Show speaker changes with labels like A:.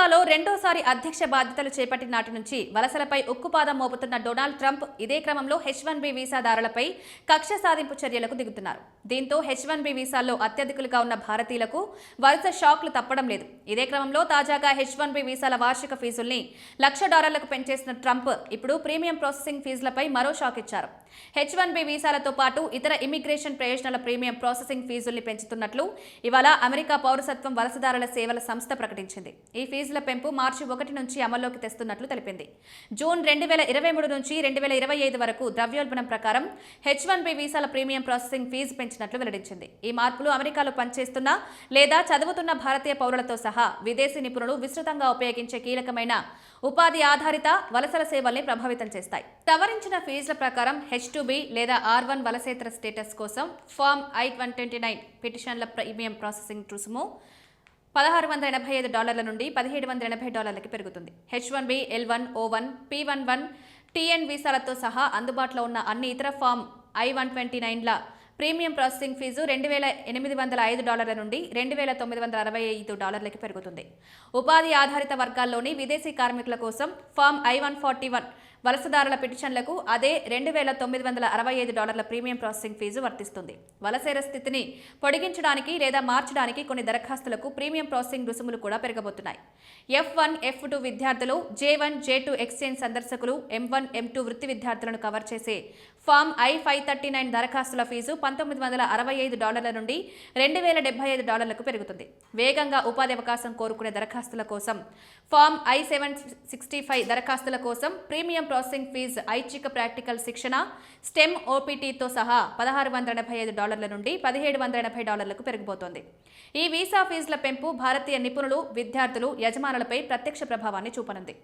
A: అమెరికాలో రెండోసారి అధ్యక్ష బాధ్యతలు చేపట్టిన నాటి నుంచి వలసలపై ఉక్కుపాదం మోపుతున్న డొనాల్డ్ ట్రంప్ ఇదే క్రమంలో H1B వీసాదారులపై కక్ష సాధింపు చర్యలకు దిగుతున్నారు. దీంతో H1B వీసాల్లో అత్యధికులుగా ఉన్న భారతీయులకు వరుస షాక్లు తప్పడం లేదు. ఇదే క్రమంలో తాజాగా H1B వీసాల వార్షిక ఫీజుల్ని $1,00,000 పెంచేసిన ట్రంప్ ఇప్పుడు ప్రీమియం ప్రాసెసింగ్ ఫీజులపై మరో షాక్ ఇచ్చారు. H1B వీసాలతో పాటు ఇతర ఇమిగ్రేషన్ ప్రయోజనాల ప్రీమియం ప్రాసెసింగ్ ఫీజుల్ని పెంచుతున్నట్లు ఇవాళ అమెరికా పౌరసత్వం వలసదారుల సేవల సంస్థ ప్రకటించింది. ఈ ఫీజుల పెంపు మార్చి 1 నుంచి అమల్లోకి తెస్తున్నట్లు తెలిపింది. జూన్ 2023 నుంచి 2025 వరకు ద్రవ్యోల్బణం ప్రకారం H1B వీసాల ప్రీమియం ప్రాసెసింగ్ ఫీజు పెంచినట్లు వెల్లడించింది. ఈ మార్పులు అమెరికాలో పనిచేస్తున్న లేదా చదువుతున్న భారతీయ పౌరులతో సహా విదేశీ నిపుణులు విస్తృతంగా ఉపయోగించే కీలకమైన ఉపాధి ఆధారిత వలసల సేవల్ని ప్రభావితం చేస్తాయి. సవరించిన ఫీజుల ప్రకారం H2B లేదా R1 వలసేతర స్టేటస్ కోసం ఫామ్ I-129 పిటిషన్ల ప్రీమియం ప్రాసెసింగ్ రుసుము $1,685 నుండి $1,780కి పెరుగుతుంది. H1B, L1, O1, P11, TN వీసాలతో సహా అందుబాటులో ఉన్న అన్ని ఇతర ఫామ్ I-129ల ప్రీమియం ప్రాసెసింగ్ ఫీజు $2,805 నుండి $2,965కి పెరుగుతుంది. ఉపాధి ఆధారిత వర్గాల్లోని విదేశీ కార్మికుల కోసం ఫామ్ I-141 వలసదారుల పిటిషన్లకు అదే $2,965 ప్రీమియం ప్రాసెసింగ్ ఫీజు వర్తిస్తుంది. వలసేర స్థితిని పొడిగించడానికి లేదా మార్చడానికి కొన్ని దరఖాస్తులకు ప్రీమియం ప్రాసెసింగ్ రుసుములు కూడా పెరగబోతున్నాయి. F1, F2 విద్యార్థులు, J1, J2 ఎక్స్చేంజ్ సందర్శకులు, M1, M2 వృత్తి విద్యార్థులను కవర్ చేసే ఫామ్ I-539 దరఖాస్తుల ఫీజు $1,965 నుండి $2,075కు పెరుగుతుంది. వేగంగా ఉపాధి అవకాశం కోరుకునే దరఖాస్తుల కోసం ఫామ్ I-765 దరఖాస్తుల కోసం ప్రీమియం ప్రాసెసింగ్ ఫీజు ఐచ్ఛిక ప్రాక్టికల్ శిక్షణ స్టెమ్ OPTతో సహా $1,685 నుండి $1,780కు పెరిగిపోతోంది. ఈ వీసా ఫీజుల పెంపు భారతీయ నిపుణులు, విద్యార్థులు, యజమానులపై ప్రత్యక్ష ప్రభావాన్ని చూపనుంది.